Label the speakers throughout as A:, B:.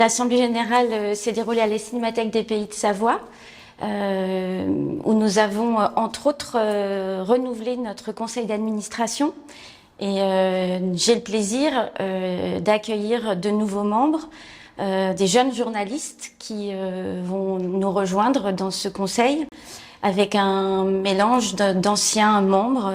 A: L'Assemblée générale s'est déroulée à la Cinémathèque des Pays de Savoie, où nous avons entre autres renouvelé notre conseil d'administration. Et j'ai le plaisir d'accueillir de nouveaux membres, des jeunes journalistes qui vont nous rejoindre dans ce conseil, avec un mélange d'anciens membres,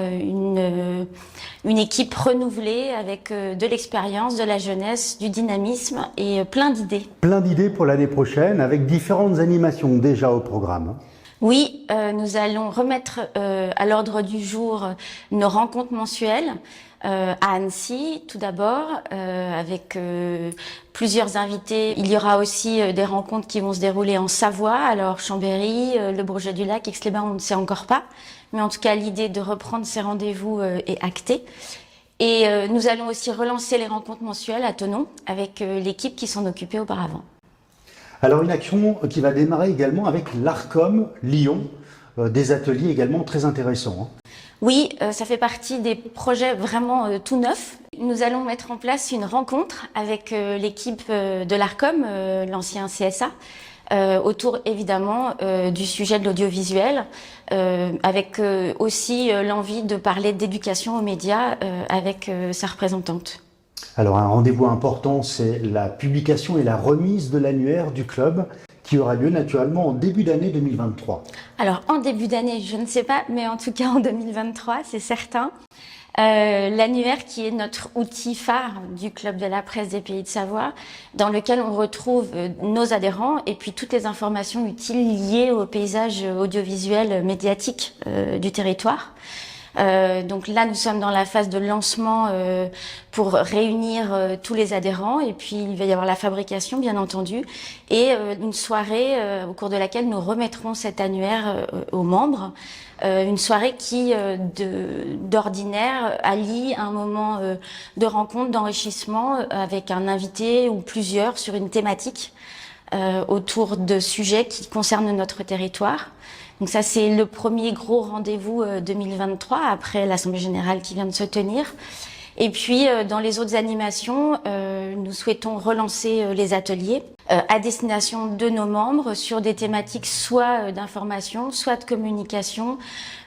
A: une équipe renouvelée avec de l'expérience, de la jeunesse, du dynamisme et plein d'idées.
B: Plein d'idées pour l'année prochaine, avec différentes animations déjà au programme.
A: Oui, nous allons remettre à l'ordre du jour nos rencontres mensuelles à Annecy, tout d'abord, avec plusieurs invités. Il y aura aussi des rencontres qui vont se dérouler en Savoie, alors Chambéry, le Bourget-du-Lac, Aix-les-Bains, on ne sait encore pas. Mais en tout cas, l'idée de reprendre ces rendez-vous est actée. Et nous allons aussi relancer les rencontres mensuelles à Thonon, avec l'équipe qui s'en occupait auparavant.
B: Alors une action qui va démarrer également avec l'Arcom Lyon, des ateliers également très intéressants.
A: Oui, ça fait partie des projets vraiment tout neufs. Nous allons mettre en place une rencontre avec l'équipe de l'Arcom, l'ancien CSA, autour évidemment du sujet de l'audiovisuel, avec aussi l'envie de parler d'éducation aux médias avec sa représentante.
B: Alors un rendez-vous important, c'est la publication et la remise de l'annuaire du club qui aura lieu naturellement en début d'année 2023.
A: Alors en début d'année, je ne sais pas, mais en tout cas en 2023, c'est certain. L'annuaire qui est notre outil phare du Club de la presse des Pays de Savoie, dans lequel on retrouve nos adhérents et puis toutes les informations utiles liées au paysage audiovisuel médiatique du territoire. Donc là, nous sommes dans la phase de lancement pour réunir tous les adhérents, et puis il va y avoir la fabrication, bien entendu, et une soirée au cours de laquelle nous remettrons cet annuaire aux membres. Une soirée qui, d'ordinaire, allie un moment de rencontre, d'enrichissement avec un invité ou plusieurs sur une thématique autour de sujets qui concernent notre territoire. Donc ça, c'est le premier gros rendez-vous 2023, après l'Assemblée générale qui vient de se tenir. Et puis, dans les autres animations, nous souhaitons relancer les ateliers à destination de nos membres sur des thématiques soit d'information, soit de communication.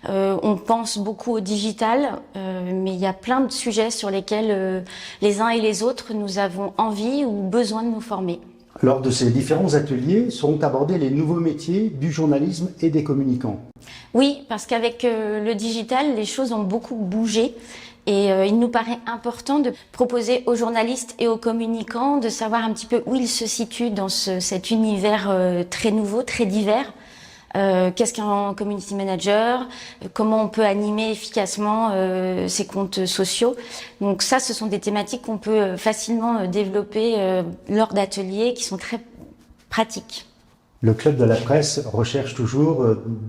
A: On pense beaucoup au digital, mais il y a plein de sujets sur lesquels les uns et les autres, nous avons envie ou besoin de nous former.
B: Lors de ces différents ateliers seront abordés les nouveaux métiers du journalisme et des communicants.
A: Oui, parce qu'avec le digital, les choses ont beaucoup bougé. Et il nous paraît important de proposer aux journalistes et aux communicants de savoir un petit peu où ils se situent dans cet univers très nouveau, très divers. Qu'est-ce qu'un community manager, comment on peut animer efficacement ses comptes sociaux. Donc ça, ce sont des thématiques qu'on peut facilement développer lors d'ateliers qui sont très pratiques.
B: Le Club de la presse recherche toujours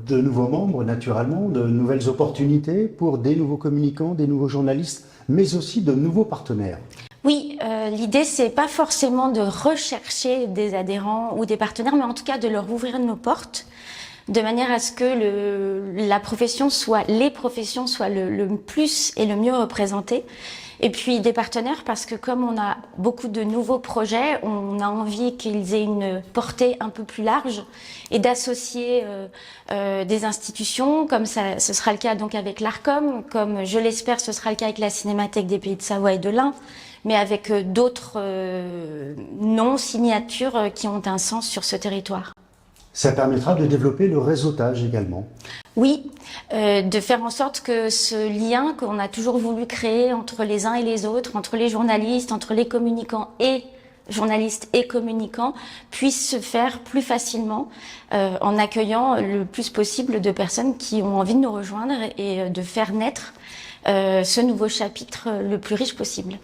B: de nouveaux membres, naturellement, de nouvelles opportunités pour des nouveaux communicants, des nouveaux journalistes, mais aussi de nouveaux partenaires.
A: Oui, l'idée, c'est pas forcément de rechercher des adhérents ou des partenaires, mais en tout cas de leur ouvrir nos portes, de manière à ce que les professions soient le plus et le mieux représentées. Et puis des partenaires, parce que comme on a beaucoup de nouveaux projets, on a envie qu'ils aient une portée un peu plus large et d'associer des institutions, comme ça, ce sera le cas donc avec l'Arcom, comme je l'espère ce sera le cas avec la Cinémathèque des Pays de Savoie et de l'Ain, mais avec d'autres non-signatures qui ont un sens sur ce territoire.
B: Ça permettra de développer le réseautage également.
A: Oui, de faire en sorte que ce lien qu'on a toujours voulu créer entre les uns et les autres, entre les journalistes, entre les communicants et journalistes et communicants, puisse se faire plus facilement en accueillant le plus possible de personnes qui ont envie de nous rejoindre et de faire naître ce nouveau chapitre le plus riche possible.